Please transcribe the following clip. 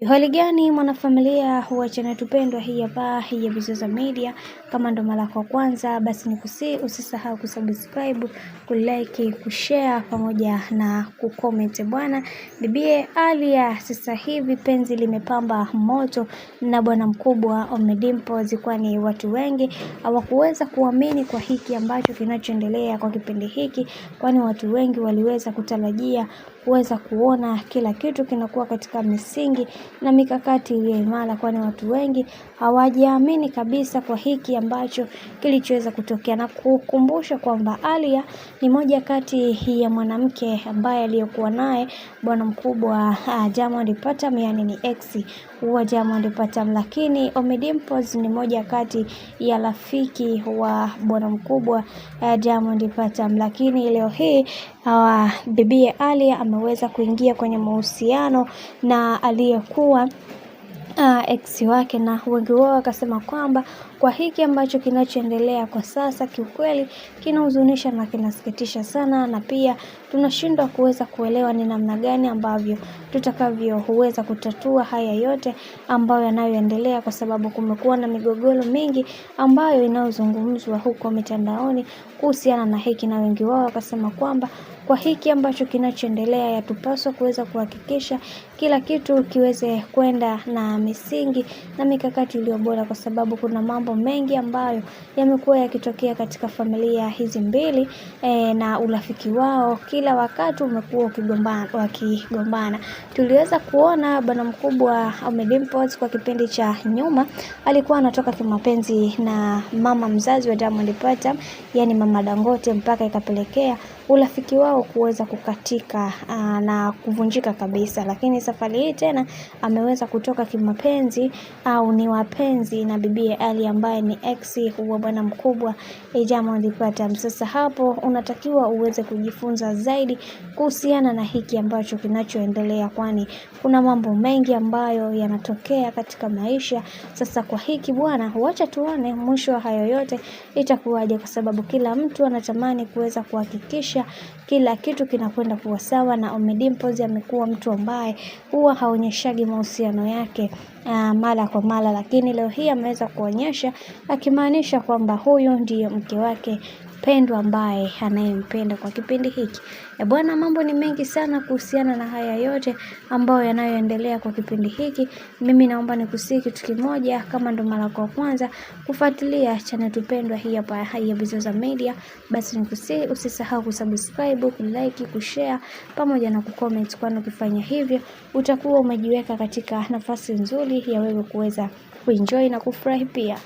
Hali gani mwanafamilia wa channel tupendwa hii hapa ya Bizoza Media. Kama ndo mara kwa kwanza basi usisahau kusubscribe, kulike, kushare pamoja na kucomment bwana. Bibie Aaliyah sasa hivi penzi limepamba moto na bwana mkubwa Ommy Dimpoz, kwani watu wengi hawakuweza kuamini kwa hiki ambacho kinachoendelea kwa kipindi hiki, kwani watu wengi waliweza kutarajia kuweza kuona kila kitu kinakuwa katika misingi na mikakati iliyo imara, kwani watu wengi hawajiamini kabisa kwa hiki ambacho kilichoweza kutokea, na kukumbusha kwamba Aaliyah ni moja kati ya mwanamke ambaye aliyokuwa naye bwana mkubwa Diamond Platnumz, yani ni ex wa Diamond Platnumz, lakini Ommy Dimpoz ni moja kati ya rafiki wa bwana mkubwa Diamond Platnumz, lakini leo hii bibi Aaliyah ameweza kuingia kwenye mahusiano na aliyekuwa ex wake, na wengi wao wakasema kwamba kwa hiki ambacho kinachoendelea kwa sasa kiukweli kinahuzunisha na kinasikitisha sana, na pia tunashindwa kuweza kuelewa ni namna gani ambavyo tutakavyoweza kutatua haya yote ambayo yanayoendelea, kwa sababu kumekuwa na migogoro mingi ambayo inayozungumzwa huko mitandaoni kuhusiana na hiki, na wengi wao wakasema kwamba kwa hiki ambacho kinachoendelea yatupaswa kuweza kuhakikisha kila kitu kiweze kwenda na misingi na mikakati iliyo bora, kwa sababu kuna mambo mengi ambayo yamekuwa yakitokea katika familia hizi mbili na urafiki wao kila wakati umekuwa wakigombana. Tuliweza kuona bwana mkubwa Ommy Dimpoz kwa kipindi cha nyuma alikuwa anatoka kimapenzi na mama mzazi wa Diamond Platnumz, yani mama Dangote, mpaka ikapelekea urafiki wao kuweza kukatika na kuvunjika kabisa. Lakini safari hii tena ameweza kutoka kimapenzi au ni wapenzi na bibi Aaliyah ambaye ni ex wa bwana mkubwa Diamond Platnumz. Sasa hapo unatakiwa uweze kujifunza zaidi kuhusiana na hiki ambacho kinachoendelea, kwani kuna mambo mengi ambayo yanatokea katika maisha. Sasa kwa hiki bwana, wacha tuone mwisho wa hayo yote itakuwaje, kwa sababu kila mtu anatamani kuweza kuhakikisha kila kitu kinakwenda kuwa sawa, na Ommy Dimpoz amekuwa mtu ambaye huwa haonyeshagi mahusiano yake mara kwa mara, lakini leo hii ameweza kuonyesha, akimaanisha kwamba huyu ndiyo mke wake pendwa ambaye anayempenda kwa kipindi hiki. Bwana, mambo ni mengi sana kuhusiana na haya yote ambayo yanayoendelea kwa kipindi hiki. Mimi naomba nikusihi kitu kimoja, kama ndo mara kwa kwanza kufuatilia channel tupendwa hii hapa ya Bizoza Media, basi nikusihi usisahau kusubscribe, kulike, kushare pamoja na kucomment, kwani ukifanya hivyo utakuwa umejiweka katika nafasi nzuri ya wewe kuweza kuenjoy na kufurahi pia.